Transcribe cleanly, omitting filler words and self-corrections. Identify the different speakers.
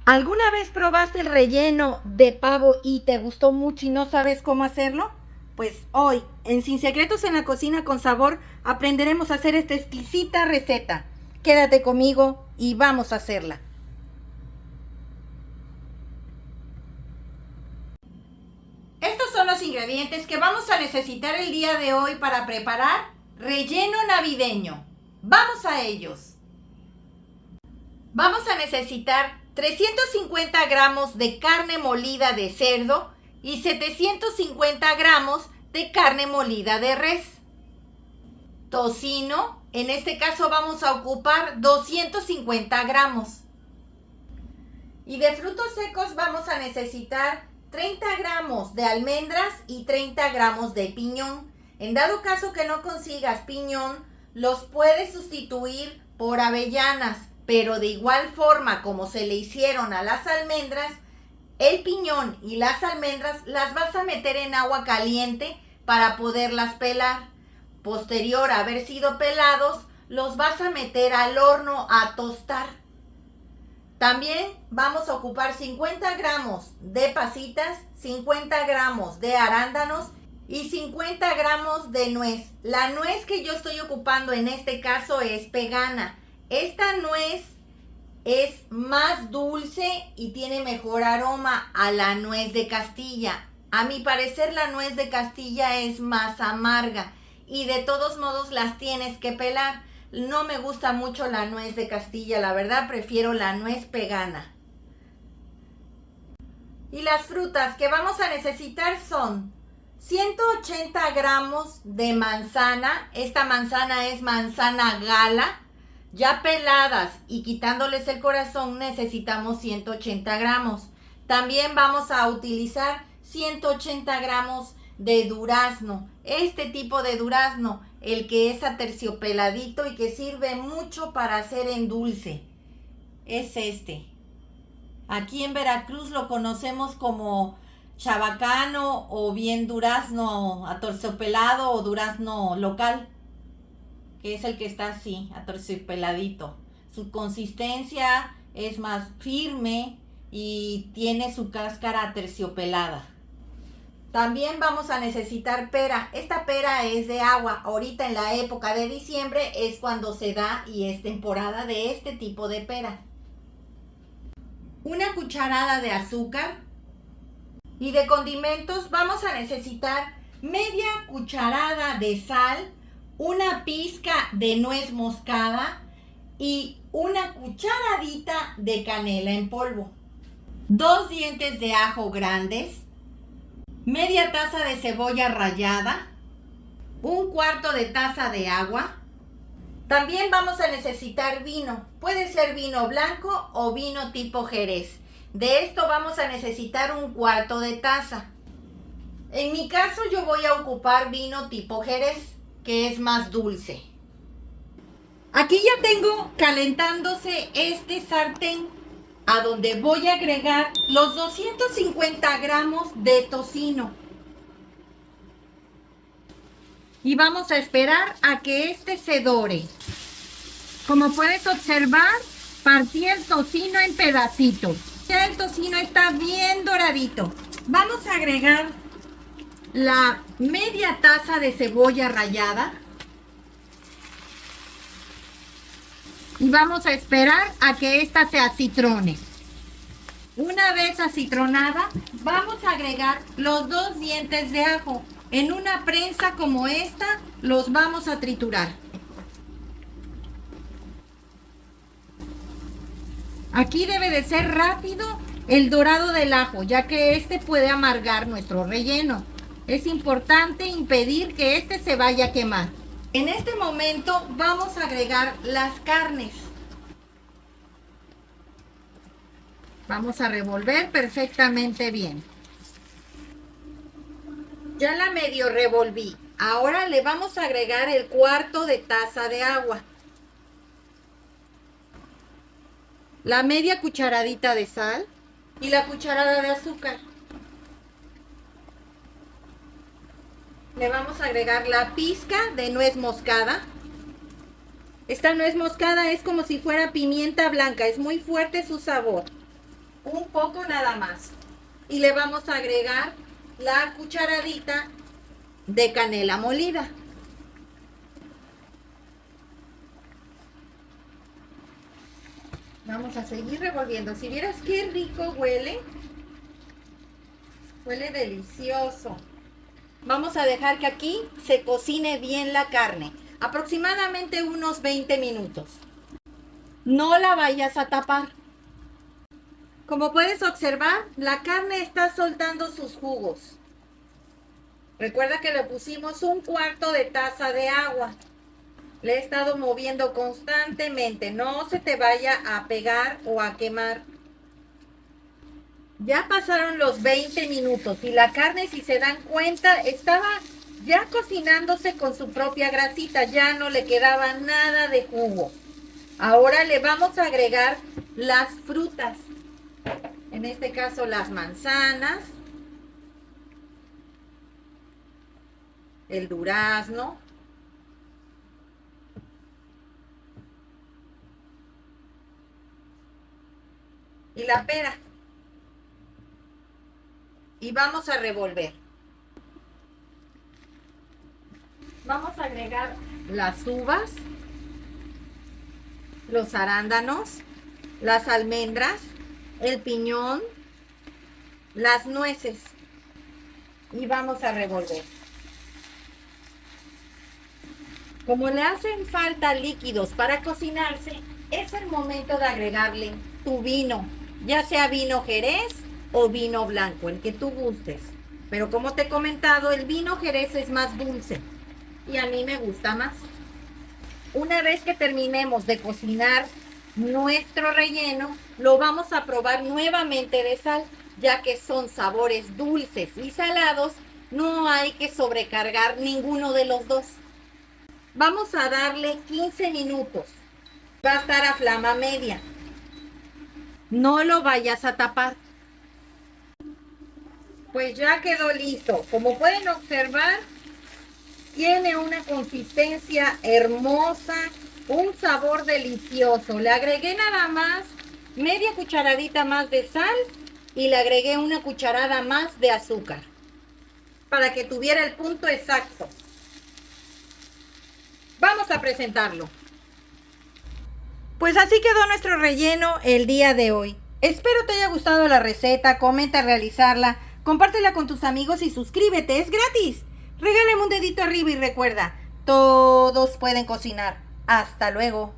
Speaker 1: ¿Alguna vez probaste el relleno de pavo y te gustó mucho y no sabes cómo hacerlo? Pues hoy, en Sin Secretos en la Cocina con Sabor, aprenderemos a hacer esta exquisita receta. Quédate conmigo y vamos a hacerla. Estos son los ingredientes que vamos a necesitar el día de hoy para preparar relleno navideño. ¡Vamos a ellos! Vamos a necesitar 350 gramos de carne molida de cerdo y 750 gramos de carne molida de res. Tocino, en este caso vamos a ocupar 250 gramos. Y de frutos secos vamos a necesitar 30 gramos de almendras y 30 gramos de piñón. En dado caso que no consigas piñón, los puedes sustituir por avellanas, pero de igual forma como se le hicieron a las almendras, el piñón y las almendras las vas a meter en agua caliente para poderlas pelar. Posterior a haber sido pelados, los vas a meter al horno a tostar. También vamos a ocupar 50 gramos de pasitas, 50 gramos de arándanos y 50 gramos de nuez. La nuez que yo estoy ocupando en este caso es pegana. Esta nuez es más dulce y tiene mejor aroma a la nuez de Castilla. A mi parecer la nuez de Castilla es más amarga y de todos modos las tienes que pelar. No me gusta mucho la nuez de Castilla, la verdad prefiero la nuez pegana. Y las frutas que vamos a necesitar son 180 gramos de manzana. Esta manzana es manzana gala. Ya peladas y quitándoles el corazón necesitamos 180 gramos. También vamos a utilizar 180 gramos de durazno. Este tipo de durazno, el que es aterciopeladito y que sirve mucho para hacer en dulce, es este. Aquí en Veracruz lo conocemos como chabacano o bien durazno aterciopelado o durazno local, que es el que está así, aterciopeladito. Su consistencia es más firme y tiene su cáscara aterciopelada. También vamos a necesitar pera. Esta pera es de agua. Ahorita en la época de diciembre es cuando se da y es temporada de este tipo de pera. Una cucharada de azúcar. Y de condimentos vamos a necesitar media cucharada de sal, una pizca de nuez moscada y una cucharadita de canela en polvo. 2 dientes de ajo grandes, media taza de cebolla rallada, 1/4 de taza de agua. También vamos a necesitar vino, puede ser vino blanco o vino tipo Jerez. De esto vamos a necesitar 1/4 de taza. En mi caso yo voy a ocupar vino tipo Jerez, que es más dulce. Aquí ya tengo calentándose este sartén a donde voy a agregar los 250 gramos de tocino. Y vamos a esperar a que este se dore. Como puedes observar, partí el tocino en pedacitos. Ya el tocino está bien doradito. Vamos a agregar la media taza de cebolla rallada. Y vamos a esperar a que esta se acitrone. Una vez acitronada, vamos a agregar los 2 dientes de ajo. En una prensa como esta, los vamos a triturar. Aquí debe de ser rápido el dorado del ajo, ya que este puede amargar nuestro relleno. Es importante impedir que este se vaya a quemar. En este momento vamos a agregar las carnes. Vamos a revolver perfectamente bien. Ya la medio revolví. Ahora le vamos a agregar el 1/4 de taza de agua. La media cucharadita de sal y la cucharada de azúcar. Le vamos a agregar la pizca de nuez moscada. Esta nuez moscada es como si fuera pimienta blanca, es muy fuerte su sabor. un poco nada más. Y le vamos a agregar la cucharadita de canela molida. Vamos a seguir revolviendo. Si vieras qué rico huele. Huele delicioso. Vamos a dejar que aquí se cocine bien la carne. Aproximadamente unos 20 minutos. No la vayas a tapar. Como puedes observar, la carne está soltando sus jugos. Recuerda que le pusimos 1/4 de taza de agua. Le he estado moviendo constantemente. No se te vaya a pegar o a quemar. Ya pasaron los 20 minutos y la carne, si se dan cuenta, estaba ya cocinándose con su propia grasita. Ya no le quedaba nada de jugo. Ahora le vamos a agregar las frutas. En este caso las manzanas, el durazno, y la pera. Y vamos a revolver. Vamos a agregar las uvas, los arándanos, las almendras, el piñón, las nueces. Y vamos a revolver. Como le hacen falta líquidos para cocinarse, es el momento de agregarle tu vino, ya sea vino Jerez o vino blanco, el que tú gustes. Pero como te he comentado, el vino Jerez es más dulce y a mí me gusta más. Una vez que terminemos de cocinar nuestro relleno, lo vamos a probar nuevamente de sal, ya que son sabores dulces y salados, no hay que sobrecargar ninguno de los dos. Vamos a darle 15 minutos. Va a estar a flama media. No lo vayas a tapar. Pues ya quedó listo. Como pueden observar, tiene una consistencia hermosa, un sabor delicioso. Le agregué nada más media cucharadita más de sal y le agregué una cucharada más de azúcar para que tuviera el punto exacto. Vamos a presentarlo. Pues así quedó nuestro relleno el día de hoy. Espero te haya gustado la receta, comenta realizarla, compártela con tus amigos y suscríbete, es gratis. Regálame un dedito arriba y recuerda, todos pueden cocinar. Hasta luego.